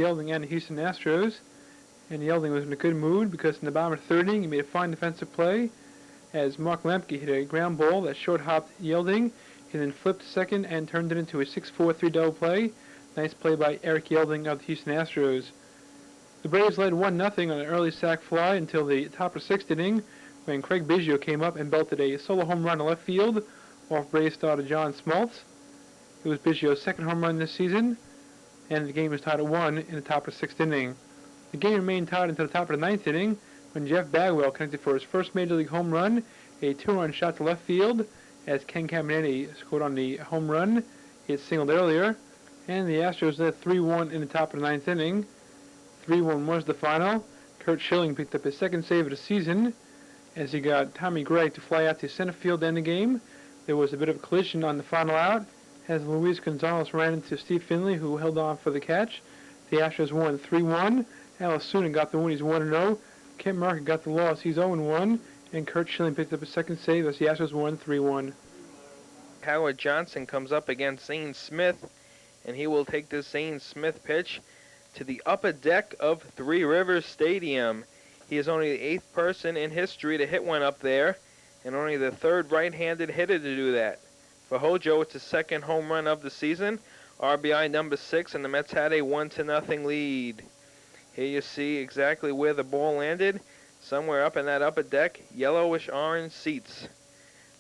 Yelding and the Houston Astros. And Yelding was in a good mood because in the bottom of the third inning he made a fine defensive play as Mark Lemke hit a ground ball that short-hopped Yelding. He then flipped to second and turned it into a 6-4-3 double play. Nice play by Eric Yelding of the Houston Astros. The Braves led 1-0 on an early sac fly until the top of the sixth inning when Craig Biggio came up and belted a solo home run to left field off Braves starter John Smoltz. It was Biggio's second home run this season, and the game was tied at 1 in the top of the sixth inning. The game remained tied until the top of the ninth inning when Jeff Bagwell connected for his first Major League home run, a two-run shot to left field, as Ken Caminiti scored on the home run. He had singled earlier, and the Astros led 3-1 in the top of the ninth inning. 3-1 was the final. Curt Schilling picked up his second save of the season as he got Tommy Gregg to fly out to center field to end the game. There was a bit of a collision on the final out as Luis Gonzalez ran into Steve Finley, who held on for the catch. The Astros won 3-1. Al Osuna got the win. He's 1-0. Kent Mercker got the loss. He's 0-1. And Curt Schilling picked up his second save as the Astros won 3-1. Howard Johnson comes up against Zane Smith, and he will take this Zane Smith pitch to the upper deck of Three Rivers Stadium. He is only the 8th person in history to hit one up there, and only the 3rd right-handed hitter to do that. For Hojo, it's his second home run of the season, RBI number 6, and the Mets had a 1-0 lead. Here you see exactly where the ball landed, somewhere up in that upper deck, yellowish-orange seats.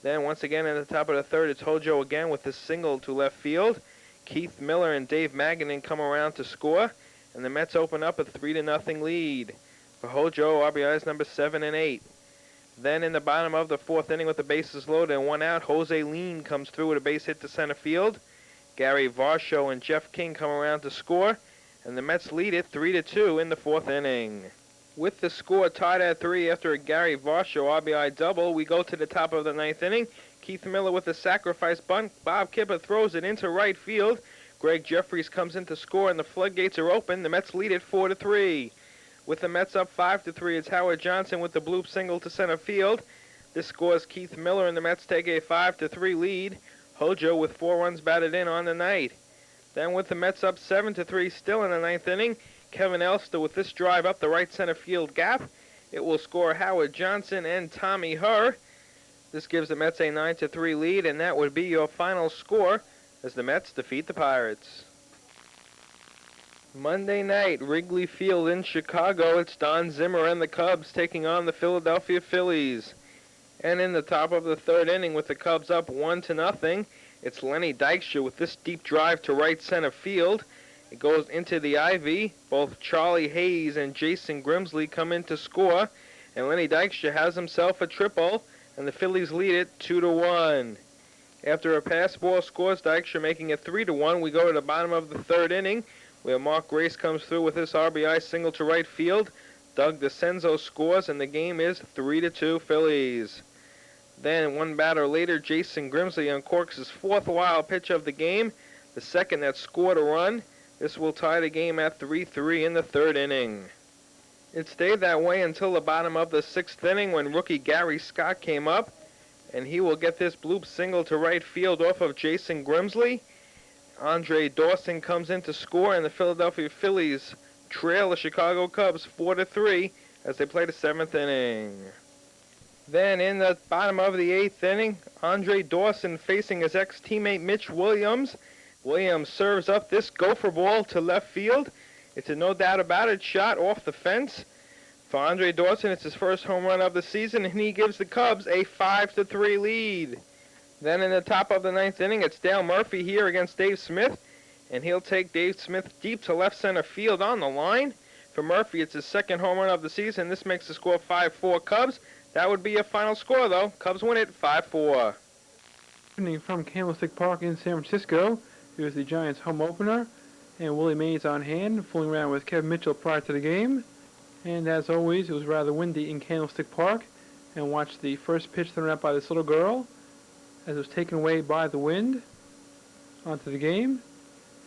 Then once again in the top of the third, it's Hojo again with a single to left field. Keith Miller and Dave Maganin come around to score, and the Mets open up a 3-0 lead. For Hojo, RBIs number 7 and 8. Then in the bottom of the 4th inning with the bases loaded and 1 out, Jose Lean comes through with a base hit to center field. Gary Varsho and Jeff King come around to score, and the Mets lead it 3-2 in the 4th inning. With the score tied at 3 after a Gary Varsho RBI double, we go to the top of the 9th inning. Keith Miller with a sacrifice bunt. Bob Kipper throws it into right field. Greg Jeffries comes in to score, and the floodgates are open. The Mets lead it 4-3. With the Mets up 5-3, it's Howard Johnson with the bloop single to center field. This scores Keith Miller, and the Mets take a 5-3 lead. Hojo with 4 runs batted in on the night. Then with the Mets up 7-3 still in the 9th inning, Kevin Elster with this drive up the right center field gap. It will score Howard Johnson and Tommy Herr. This gives the Mets a 9-3 lead, and that would be your final score as the Mets defeat the Pirates. Monday night, Wrigley Field in Chicago, it's Don Zimmer and the Cubs taking on the Philadelphia Phillies. And in the top of the 3rd inning with the Cubs up 1-0, it's Lenny Dykstra with this deep drive to right center field. It goes into the ivy. Both Charlie Hayes and Jason Grimsley come in to score, and Lenny Dykstra has himself a triple, and the Phillies lead it 2-1. After a pass ball scores Dykstra, making it 3-1, we go to the bottom of the 3rd inning, where Mark Grace comes through with his RBI single to right field. Doug DeCenzo scores, and the game is 3-2 Phillies. Then, one batter later, Jason Grimsley uncorks his 4th wild pitch of the game, the second that scored a run. This will tie the game at 3-3 in the 3rd inning. It stayed that way until the bottom of the 6th inning when rookie Gary Scott came up, and he will get this bloop single to right field off of Jason Grimsley. Andre Dawson comes in to score, and the Philadelphia Phillies trail the Chicago Cubs 4-3 as they play the 7th inning. Then in the bottom of the 8th inning, Andre Dawson facing his ex-teammate Mitch Williams. Williams serves up this gopher ball to left field. It's a no doubt about it shot off the fence. For Andre Dawson, it's his first home run of the season, and he gives the Cubs a 5-3 lead. Then in the top of the 9th inning, it's Dale Murphy here against Dave Smith, and he'll take Dave Smith deep to left center field on the line. For Murphy, it's his second home run of the season. This makes the score 5-4 Cubs. That would be a final score, though. Cubs win it 5-4. From Candlestick Park in San Francisco, it was the Giants' home opener, and Willie Mays on hand, fooling around with Kevin Mitchell prior to the game. And as always, it was rather windy in Candlestick Park, and watched the first pitch thrown out by this little girl as it was taken away by the wind onto the game.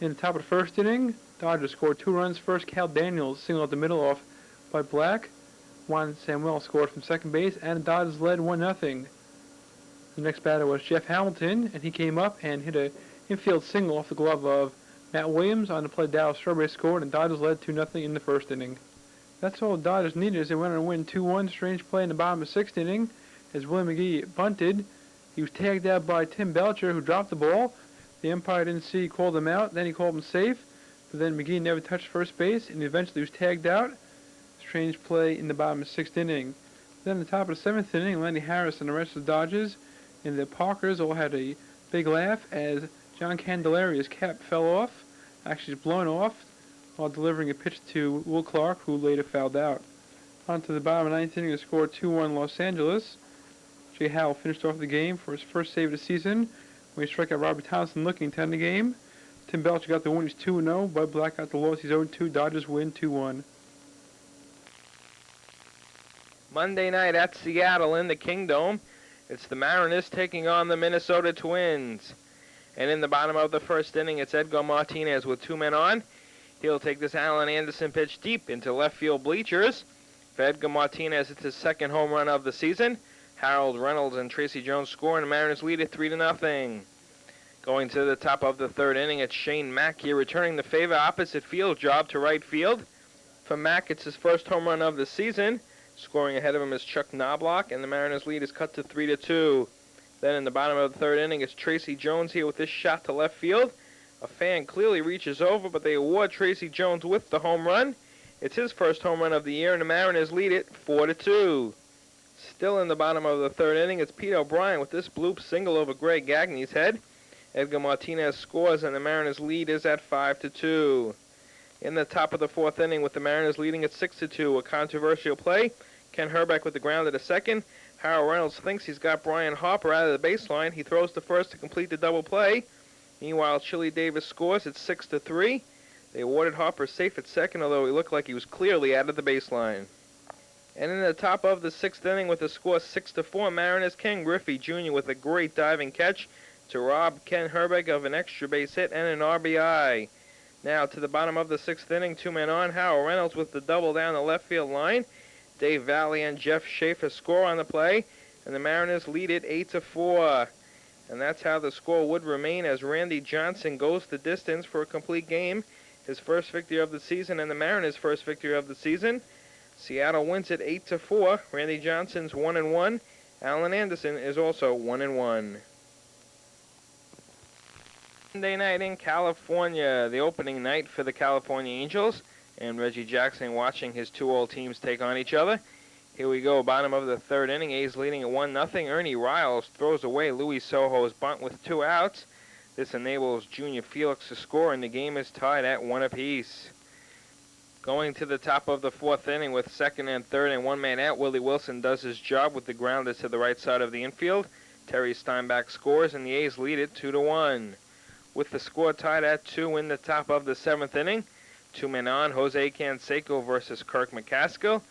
In the top of the 1st inning, Dodgers scored 2 runs. First, Cal Daniels singled the middle off by Black. Juan Samuel scored from second base, and the Dodgers led 1-0. The next batter was Jeff Hamilton, and he came up and hit an infield single off the glove of Matt Williams on the play Dallas Strawberry scored, and Dodgers led 2-0 in the first inning. That's all the Dodgers needed as they went on to win 2-1. Strange play in the bottom of the sixth inning as Willie McGee bunted. He was tagged out by Tim Belcher, who dropped the ball. The umpire didn't see, he called him out. Then he called him safe. But then McGee never touched first base, and eventually was tagged out. Strange play in the bottom of the sixth inning. Then at the top of the seventh inning, Lenny Harris and the rest of the Dodgers and the Parkers all had a big laugh as John Candelaria's cap fell off, actually blown off, while delivering a pitch to Will Clark, who later fouled out. On to the bottom of the ninth inning, the score 2-1 Los Angeles. Jay Howell finished off the game for his first save of the season when he struck out Robert Thompson looking to end the game. Tim Belcher got the win, he's 2-0. Bud Black got the loss, he's 0-2. Dodgers win 2-1. Monday night at Seattle in the Kingdome, it's the Mariners taking on the Minnesota Twins. And in the bottom of the first inning, it's Edgar Martinez with 2 men on. He'll take this Alan Anderson pitch deep into left field bleachers. For Edgar Martinez, it's his second home run of the season. Harold Reynolds and Tracy Jones score, and the Mariners lead it 3-0. Going to the top of the third inning, it's Shane Mack here returning the favor opposite field job to right field. For Mack, it's his first home run of the season. Scoring ahead of him is Chuck Knobloch, and the Mariners' lead is cut to 3-2. Then in the bottom of the third inning, it's Tracy Jones here with this shot to left field. A fan clearly reaches over, but they award Tracy Jones with the home run. It's his first home run of the year, and the Mariners lead it 4-2. Still in the bottom of the third inning, it's Pete O'Brien with this bloop single over Greg Gagney's head. Edgar Martinez scores, and the Mariners' lead is at 5-2. In the top of the fourth inning, with the Mariners leading at 6-2, a controversial play. Ken Herbeck with the ground at a second. Harold Reynolds thinks he's got Brian Harper out of the baseline. He throws to first to complete the double play. Meanwhile, Chili Davis scores at 6-3. They awarded Harper safe at second, although he looked like he was clearly out of the baseline. And in the top of the sixth inning, with the score 6-4, Mariners Ken Griffey Jr. with a great diving catch to rob Ken Herbeck of an extra base hit and an RBI. Now to the bottom of the sixth inning, 2 men on. Harold Reynolds with the double down the left field line. Dave Valley and Jeff Schaefer score on the play, and the Mariners lead it 8-4. And that's how the score would remain as Randy Johnson goes the distance for a complete game. His first victory of the season and the Mariners' first victory of the season. Seattle wins it 8-4. Randy Johnson's 1-1. Alan Anderson is also 1-1. Monday night in California, the opening night for the California Angels, and Reggie Jackson watching his 2 old teams take on each other. Here we go, bottom of the third inning, A's leading at 1-0. Ernie Riles throws away Luis Sojo's bunt with 2 outs. This enables Junior Felix to score, and the game is tied at 1 apiece. Going to the top of the fourth inning with second and third and 1 man out, Willie Wilson does his job with the grounder to the right side of the infield. Terry Steinbach scores, and the A's lead it 2-1. With the score tied at 2 in the top of the seventh inning, 2 men on, Jose Canseco versus Kirk McCaskill.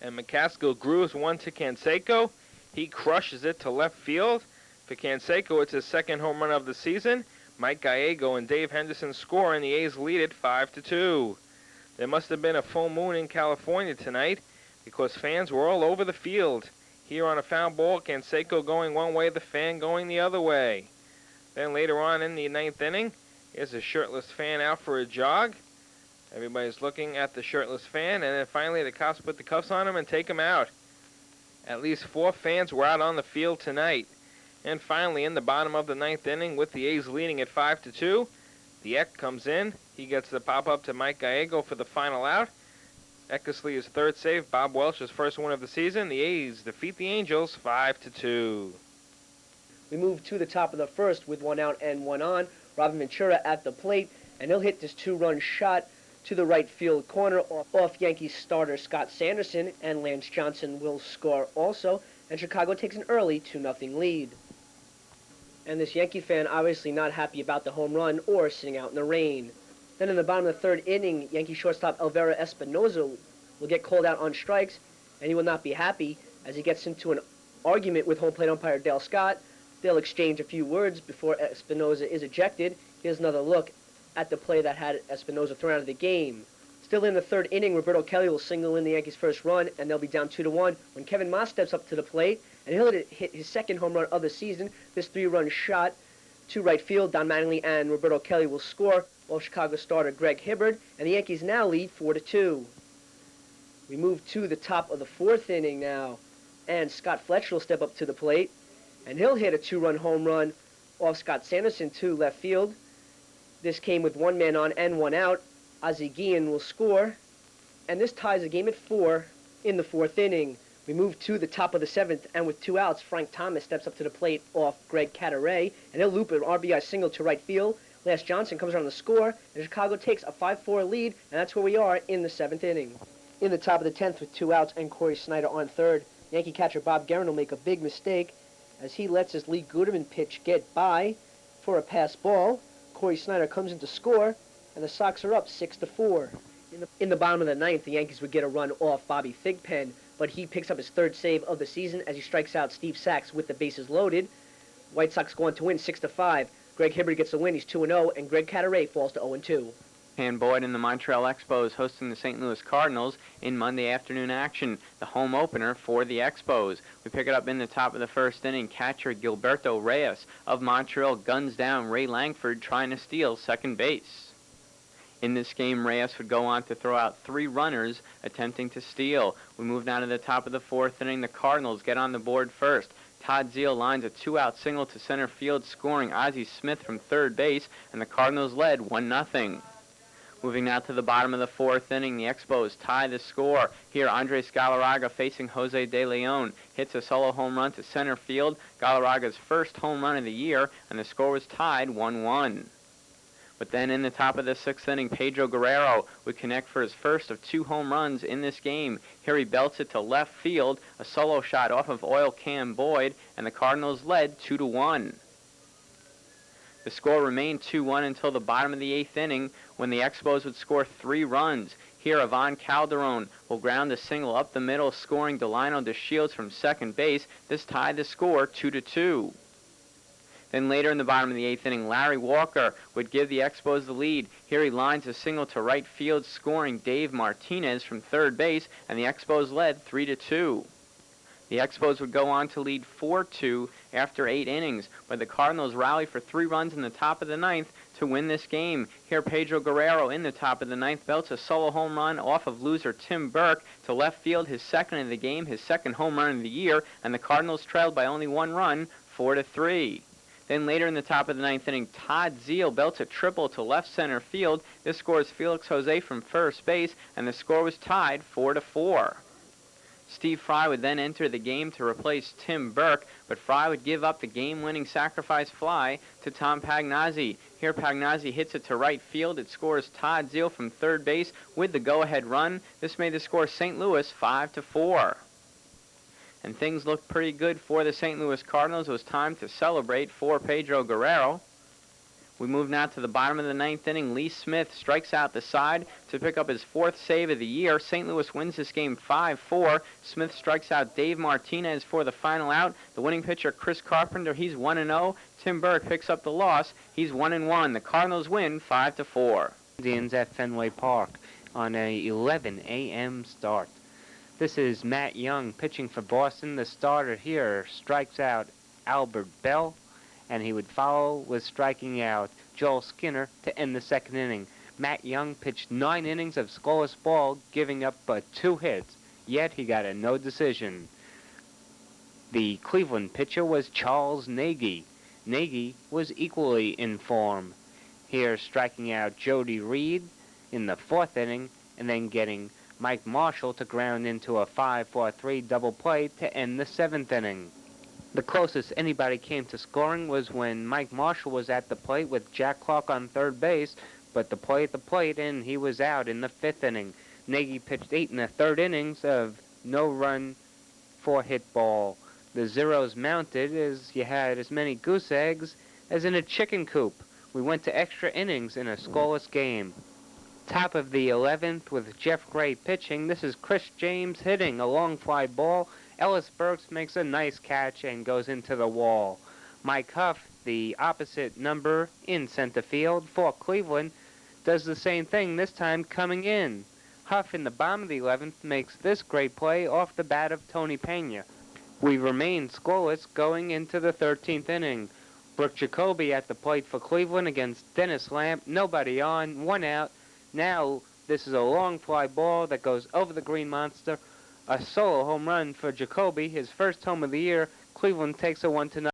And McCaskill grooves one to Canseco. He crushes it to left field. For Canseco, it's his second home run of the season. Mike Gallego and Dave Henderson score, and the A's lead it 5-2. There must have been a full moon in California tonight because fans were all over the field. Here on a foul ball, Canseco going one way, the fan going the other way. Then later on in the ninth inning, here's a shirtless fan out for a jog. Everybody's looking at the shirtless fan, and then finally the cops put the cuffs on him and take him out. At least 4 fans were out on the field tonight. And finally, in the bottom of the ninth inning, with the A's leading at 5-2, the Eck comes in. He gets the pop-up to Mike Gallego for the final out. Eckersley's third save, Bob Welch's first win of the season. The A's defeat the Angels 5-2. We move to the top of the first with 1 out and 1 on. Robin Ventura at the plate, and he'll hit this 2-run shot to the right field corner off Yankees starter Scott Sanderson, and Lance Johnson will score also, and Chicago takes an early 2-0 lead. And this Yankee fan obviously not happy about the home run or sitting out in the rain. Then in the bottom of the third inning, Yankee shortstop Elvira Espinoza will get called out on strikes, and he will not be happy as he gets into an argument with home plate umpire Dale Scott. They'll exchange a few words before Espinoza is ejected. Here's another look at the play that had Espinoza thrown out of the game. Still in the third inning, Roberto Kelly will single in the Yankees' first run, and they'll be down 2-1 when Kevin Moss steps up to the plate, and he'll hit his second home run of the season. This 3-run shot to right field. Don Mattingly and Roberto Kelly will score, off Chicago starter Greg Hibbert, and the Yankees now lead 4-2. We move to the top of the fourth inning now, and Scott Fletcher will step up to the plate, and he'll hit a two-run home run off Scott Sanderson to left field. This came with one man on and one out. Ozzie Guillen will score, and this ties the game at 4 in the fourth inning. We move to the top of the seventh, and with two outs, Frank Thomas steps up to the plate off Greg Cadaret, and he'll loop an RBI single to right field. Lance Johnson comes around the score, and Chicago takes a 5-4 lead, and that's where we are in the seventh inning. In the top of the 10th with two outs and Corey Snyder on third, Yankee catcher Bob Guerin will make a big mistake as he lets his Lee Gooderman pitch get by for a pass ball. Corey Snyder comes in to score, and the Sox are up 6-4. In the bottom of the ninth, the Yankees would get a run off Bobby Thigpen, but he picks up his third save of the season as he strikes out Steve Sachs with the bases loaded. White Sox go on to win 6-5. Greg Hibbert gets the win. He's 2-0, and Greg Cadaret falls to 0-2. And Boyd and the Montreal Expos hosting the St. Louis Cardinals in Monday afternoon action, the home opener for the Expos. We pick it up in the top of the first inning. Catcher Gilberto Reyes of Montreal guns down Ray Langford trying to steal second base. In this game, Reyes would go on to throw out 3 runners attempting to steal. We move now to the top of the fourth inning. The Cardinals get on the board first. Todd Zeile lines a 2-out single to center field, scoring Ozzie Smith from third base, and the Cardinals led 1-0. Moving now to the bottom of the fourth inning, the Expos tie the score. Here, Andres Galarraga facing Jose De Leon hits a solo home run to center field, Galarraga's first home run of the year, and the score was tied 1-1. But then in the top of the sixth inning, Pedro Guerrero would connect for his first of 2 home runs in this game. Here he belts it to left field, a solo shot off of Oil Cam Boyd, and the Cardinals led 2-1. The score remained 2-1 until the bottom of the 8th inning when the Expos would score 3 runs. Here, Ivan Calderon will ground a single up the middle, scoring Delino DeShields from second base. This tied the score 2-2. Then later in the bottom of the 8th inning, Larry Walker would give the Expos the lead. Here he lines a single to right field, scoring Dave Martinez from third base, and the Expos led 3-2. The Expos would go on to lead 4-2 after 8 innings, but the Cardinals rally for 3 runs in the top of the 9th to win this game. Here Pedro Guerrero in the top of the 9th belts a solo home run off of loser Tim Burke to left field, his second of the game, his second home run of the year, and the Cardinals trailed by only 1 run, 4-3. Then later in the top of the 9th inning, Todd Zeile belts a triple to left center field. This scores Felix Jose from first base, and the score was tied 4-4. Steve Fry would then enter the game to replace Tim Burke, but Fry would give up the game-winning sacrifice fly to Tom Pagnazzi. Here Pagnazzi hits it to right field. It scores Todd Zeile from third base with the go-ahead run. This made the score St. Louis 5-4. And things looked pretty good for the St. Louis Cardinals. It was time to celebrate for Pedro Guerrero. We move now to the bottom of the 9th inning. Lee Smith strikes out the side to pick up his 4th save of the year. St. Louis wins this game 5-4. Smith strikes out Dave Martinez for the final out. The winning pitcher, Chris Carpenter, he's 1-0. Tim Burke picks up the loss. He's 1-1. The Cardinals win 5-4. Indians at Fenway Park on a 11 a.m. start. This is Matt Young pitching for Boston. The starter here strikes out Albert Bell, and he would follow with striking out Joel Skinner to end the second inning. Matt Young pitched 9 innings of scoreless ball, giving up but 2 hits, yet he got a no decision. The Cleveland pitcher was Charles Nagy. Nagy was equally in form. Here striking out Jody Reed in the 4th inning, and then getting Mike Marshall to ground into a 5-4-3 double play to end the 7th inning. The closest anybody came to scoring was when Mike Marshall was at the plate with Jack Clark on third base, but the play at the plate, and he was out in the 5th inning. Nagy pitched 8 in the 3rd innings of no-run, 4-hit ball. The zeros mounted as you had as many goose eggs as in a chicken coop. We went to extra innings in a scoreless game. Top of the 11th with Jeff Gray pitching. This is Chris James hitting a long fly ball. Ellis Burks makes a nice catch and goes into the wall. Mike Huff, the opposite number in center field for Cleveland, does the same thing, this time coming in. Huff in the bottom of the 11th makes this great play off the bat of Tony Pena. We remain scoreless going into the 13th inning. Brooke Jacoby at the plate for Cleveland against Dennis Lamb. Nobody on, 1 out. Now this is a long fly ball that goes over the green monster. A solo home run for Jacoby, his first home of the year. Cleveland takes a 1-0